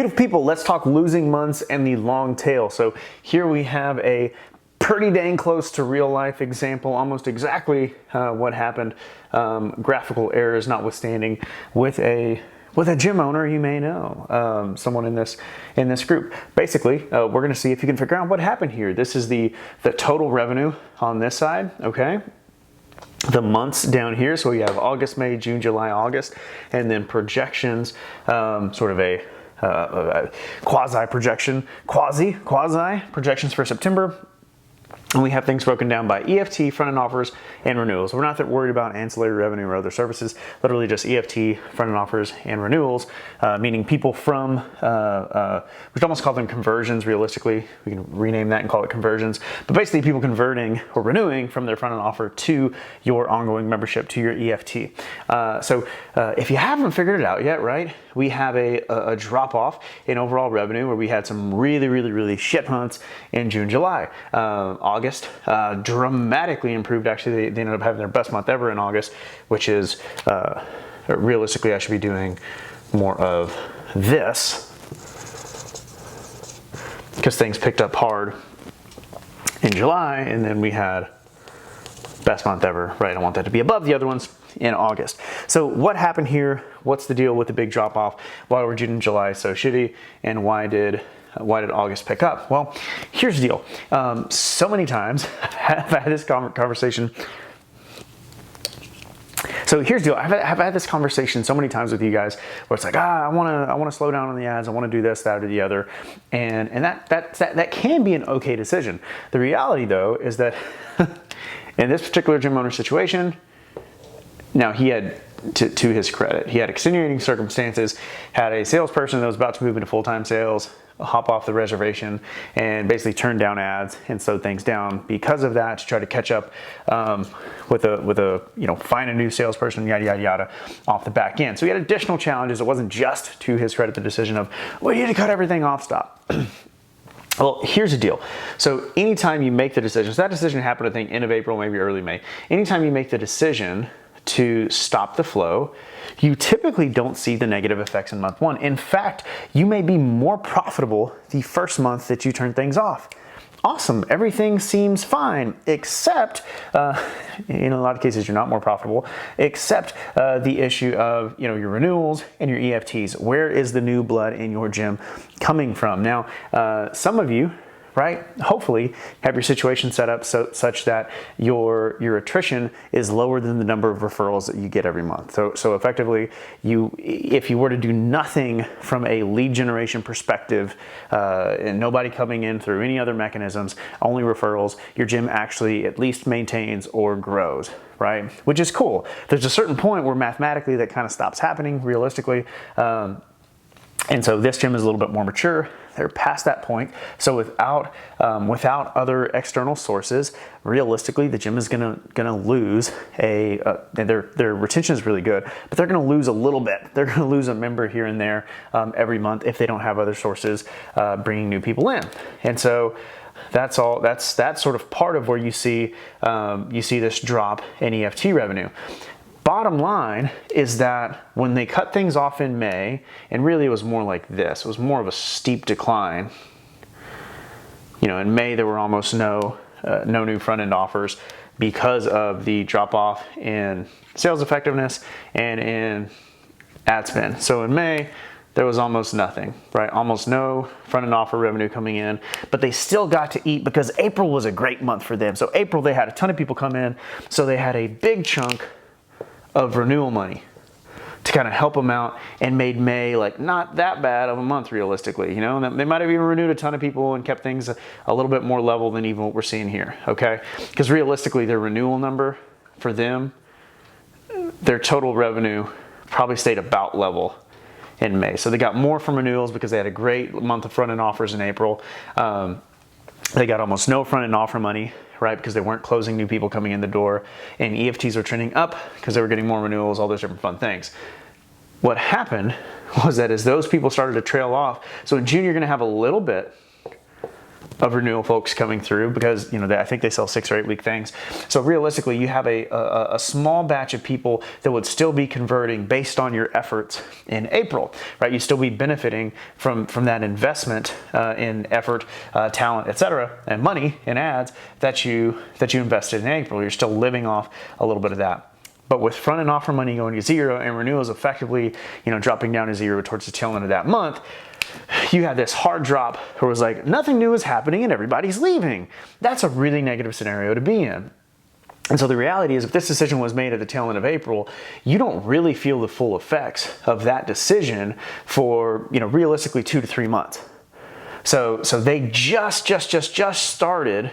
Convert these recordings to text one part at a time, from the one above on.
Beautiful people, let's talk losing months and the long tail. So here we have a pretty dang close to real life example, almost exactly what happened, graphical errors notwithstanding, with a gym owner you may know, someone in this group. Basically, we're going to see if you can figure out what happened here. This is the total revenue on this side, okay? The months down here, so we have August, May, June, July, August, and then projections, sort of a quasi projections for September. And we have things broken down by EFT, front-end offers, and renewals. We're not that worried about ancillary revenue or other services, literally just EFT, front-end offers, and renewals, meaning people from, we could almost call them conversions realistically. We can rename that and call it conversions. But basically people converting or renewing from their front-end offer to your ongoing membership, to your EFT. So if you haven't figured it out yet, right, we have a drop-off in overall revenue where we had some really shit months in June, July. August dramatically improved. Actually, they ended up having their best month ever in August, which is realistically I should be doing more of this because things picked up hard in July, and then we had best month ever, right? I want that to be above the other ones in August. So what happened here? What's the deal with the big drop off? Why were June and July so shitty, and why did August pick up? Well, here's the deal. So many times I've had this conversation. So here's the deal. I've had this conversation so many times with you guys where it's like, I want to slow down on the ads. I want to do this, that, or the other. And that can be an okay decision. The reality though is that in this particular gym owner situation, now he had, to his credit, he had extenuating circumstances, had a salesperson that was about to move into full-time sales, hop off the reservation, and basically turn down ads and slow things down because of that, to try to catch up with a find a new salesperson, yada yada yada, off the back end. So he had additional challenges. It wasn't just, to his credit, the decision of, well, you need to cut everything off, stop. Well, here's the deal. So anytime you make the decision, so that decision happened, I think, end of April, maybe early May. Anytime you make the decision to stop the flow, you typically don't see the negative effects in month one. In fact, you may be more profitable the first month that you turn things off. Awesome, everything seems fine, except, in a lot of cases you're not more profitable, except the issue of your renewals and your EFTs. Where is the new blood in your gym coming from? Now, some of you, right, hopefully have your situation set up such that your attrition is lower than the number of referrals that you get every month. So effectively, if you were to do nothing from a lead generation perspective, and nobody coming in through any other mechanisms, only referrals, your gym actually at least maintains or grows, right? Which is cool. There's a certain point where mathematically that kind of stops happening realistically. And so this gym is a little bit more mature. They're past that point. So without other external sources, realistically, the gym is gonna lose their retention is really good, but they're gonna lose a little bit. They're gonna lose a member here and there every month if they don't have other sources bringing new people in. And so that's sort of part of where you see this drop in EFT revenue. Bottom line is that when they cut things off in May, and really it was more like this, it was more of a steep decline. In May there were almost no new front-end offers because of the drop-off in sales effectiveness and in ad spend. So in May, there was almost nothing, right? Almost no front-end offer revenue coming in, but they still got to eat because April was a great month for them. So April, they had a ton of people come in, so they had a big chunk of renewal money to kind of help them out, and made May like not that bad of a month realistically. They might have even renewed a ton of people and kept things a little bit more level than even what we're seeing here, okay? Because realistically, their renewal number for them, their total revenue probably stayed about level in May. So they got more from renewals because they had a great month of front-end offers in April. They got almost no front-end offer money, right, because they weren't closing new people coming in the door, and EFTs were trending up because they were getting more renewals, all those different fun things. What happened was that as those people started to trail off, so in June you're going to have a little bit of renewal folks coming through because, I think they sell 6 or 8 week things. So realistically, you have a small batch of people that would still be converting based on your efforts in April, right? You still be benefiting from that investment in effort, talent, etc., and money in ads that you invested in April. You're still living off a little bit of that. But with front end offer money going to zero and renewals effectively, dropping down to zero towards the tail end of that month, you had this hard drop where it was like nothing new is happening and everybody's leaving. That's a really negative scenario to be in. And so the reality is, if this decision was made at the tail end of April, you don't really feel the full effects of that decision for, realistically 2 to 3 months. So they just started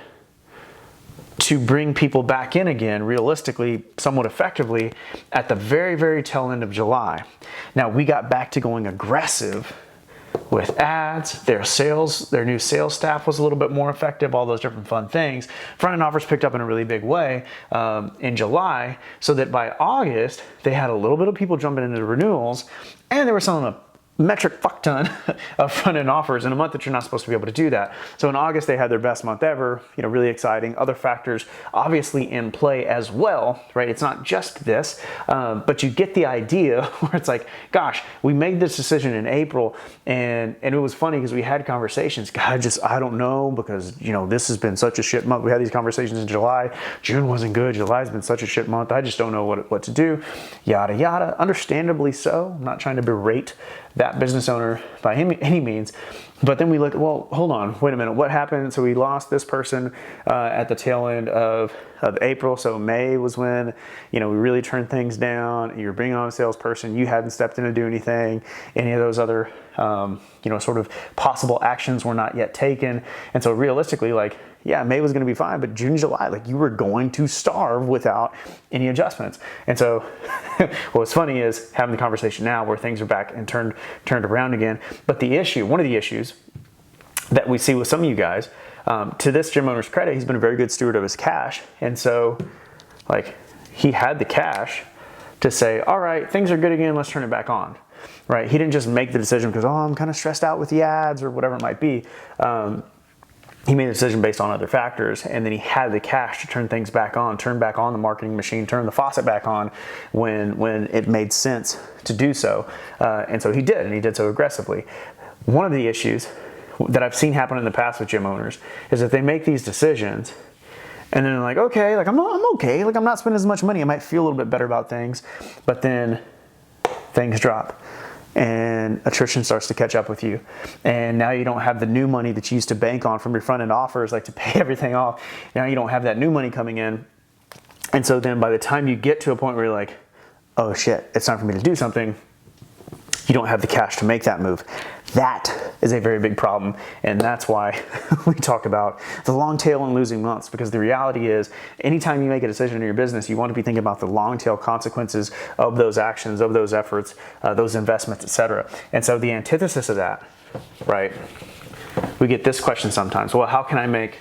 to bring people back in again, realistically, somewhat effectively, at the very, very tail end of July. Now, we got back to going aggressive with ads, their new sales staff was a little bit more effective, all those different fun things. Front-end offers picked up in a really big way in July, so that by August, they had a little bit of people jumping into the renewals, and they were selling a metric fuck ton of front-end offers in a month that you're not supposed to be able to do that. So in August, they had their best month ever, really exciting. Other factors obviously in play as well, right? It's not just this, but you get the idea where it's like, gosh, we made this decision in April, and it was funny because we had conversations. God, I don't know, because, this has been such a shit month. We had these conversations in July. June wasn't good. July's been such a shit month. I just don't know what to do, yada, yada. Understandably so. I'm not trying to berate that business owner by any means. But then we look, well, hold on, wait a minute, what happened? So we lost this person at the tail end of April. So May was when, we really turned things down. You're bringing on a salesperson. You hadn't stepped in to do anything. Any of those other, sort of possible actions were not yet taken. And so realistically, May was going to be fine, but June, July, you were going to starve without any adjustments. And so what's funny is having the conversation now where things are back and turned around again. But one of the issues that we see with some of you guys, to this gym owner's credit, he's been a very good steward of his cash. And so he had the cash to say, all right, things are good again, let's turn it back on. Right? He didn't just make the decision because, I'm kind of stressed out with the ads or whatever it might be. He made a decision based on other factors, and then he had the cash to turn things back on, turn back on the marketing machine, turn the faucet back on when it made sense to do so. And so he did, and he did so aggressively. One of the issues that I've seen happen in the past with gym owners is that they make these decisions and then they're like, okay, I'm okay, I'm not spending as much money, I might feel a little bit better about things, but then things drop and attrition starts to catch up with you. And now you don't have the new money that you used to bank on from your front end offers, to pay everything off. Now you don't have that new money coming in. And so then by the time you get to a point where you're like, oh shit, it's time for me to do something, you don't have the cash to make that move. That is a very big problem, and that's why we talk about the long tail and losing months, because the reality is anytime you make a decision in your business, you want to be thinking about the long tail consequences of those actions, of those efforts, those investments, etc. And so the antithesis of that, right, we get this question sometimes, well, how can I make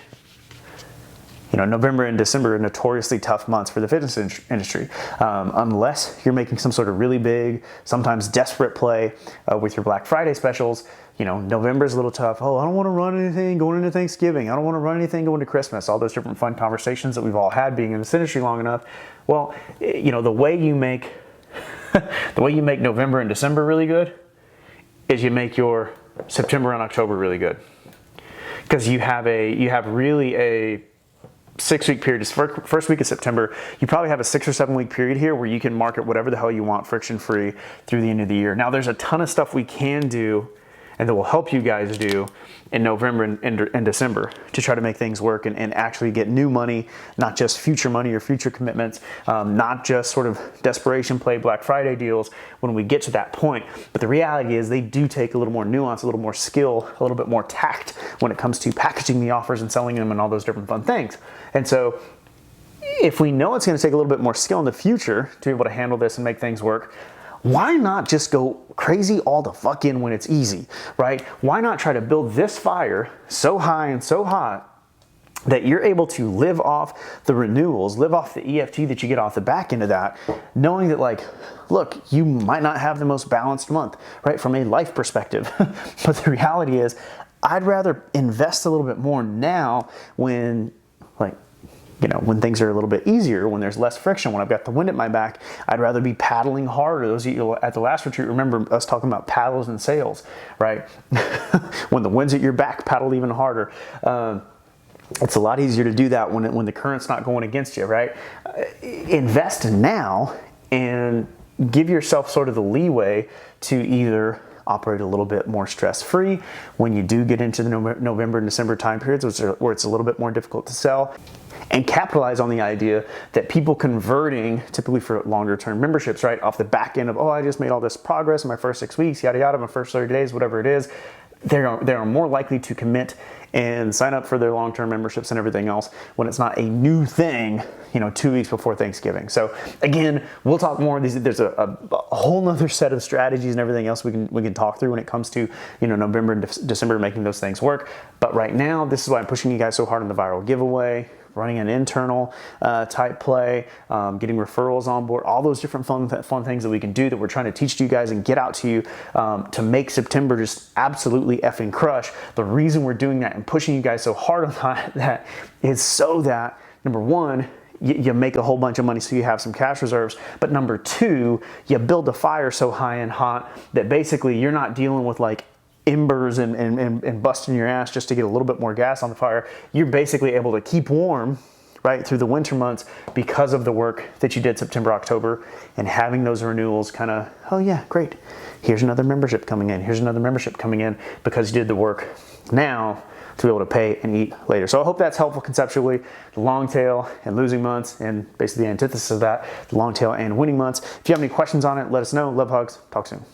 November and December are notoriously tough months for the fitness industry, unless you're making some sort of really big, sometimes desperate play with your Black Friday specials. November is a little tough. Oh, I don't want to run anything going into Thanksgiving. I don't want to run anything going to Christmas. All those different fun conversations that we've all had being in this industry long enough. Well, the way you make November and December really good is you make your September and October really good, because you have really a 6-week period. It's first week of September. You probably have a 6 or 7 week period here where you can market whatever the hell you want friction free through the end of the year. Now there's a ton of stuff we can do and that will help you guys do in November and December to try to make things work and actually get new money, not just future money or future commitments, not just sort of desperation play Black Friday deals when we get to that point. But the reality is they do take a little more nuance, a little more skill, a little bit more tact when it comes to packaging the offers and selling them and all those different fun things. And so if we know it's going to take a little bit more skill in the future to be able to handle this and make things work, why not just go crazy all the fuck in when it's easy, right? Why not try to build this fire so high and so hot that you're able to live off the renewals, live off the EFT that you get off the back end of that, knowing that look, you might not have the most balanced month, right? From a life perspective. But the reality is I'd rather invest a little bit more now when, like, when things are a little bit easier, when there's less friction, when I've got the wind at my back. I'd rather be paddling harder. Those of you at the last retreat, remember us talking about paddles and sails, right? When the wind's at your back, paddle even harder. It's a lot easier to do that when the current's not going against you, right? Invest now and give yourself sort of the leeway to either operate a little bit more stress-free when you do get into the November and December time periods where it's a little bit more difficult to sell, and capitalize on the idea that people converting, typically for longer term memberships, right, off the back end of, oh, I just made all this progress in my first 6 weeks, yada, yada, my first 30 days, whatever it is, they are more likely to commit and sign up for their long-term memberships and everything else when it's not a new thing, 2 weeks before Thanksgiving. So again, we'll talk more of these. There's a whole nother set of strategies and everything else we can talk through when it comes to, November and December, making those things work. But right now, this is why I'm pushing you guys so hard on the viral giveaway, running an internal type play, getting referrals on board, all those different fun things that we can do that we're trying to teach to you guys and get out to you to make September just absolutely effing crush. The reason we're doing that and pushing you guys so hard on that is so that, number one, you make a whole bunch of money so you have some cash reserves. But number two, you build a fire so high and hot that basically you're not dealing with like embers and busting your ass just to get a little bit more gas on the fire. You're basically able to keep warm, right, through the winter months because of the work that you did September, October, and having those renewals kind of, oh yeah, great. Here's another membership coming in. Here's another membership coming in because you did the work now to be able to pay and eat later. So I hope that's helpful conceptually. The long tail and losing months, and basically the antithesis of that, the long tail and winning months. If you have any questions on it, let us know. Love, hugs. Talk soon.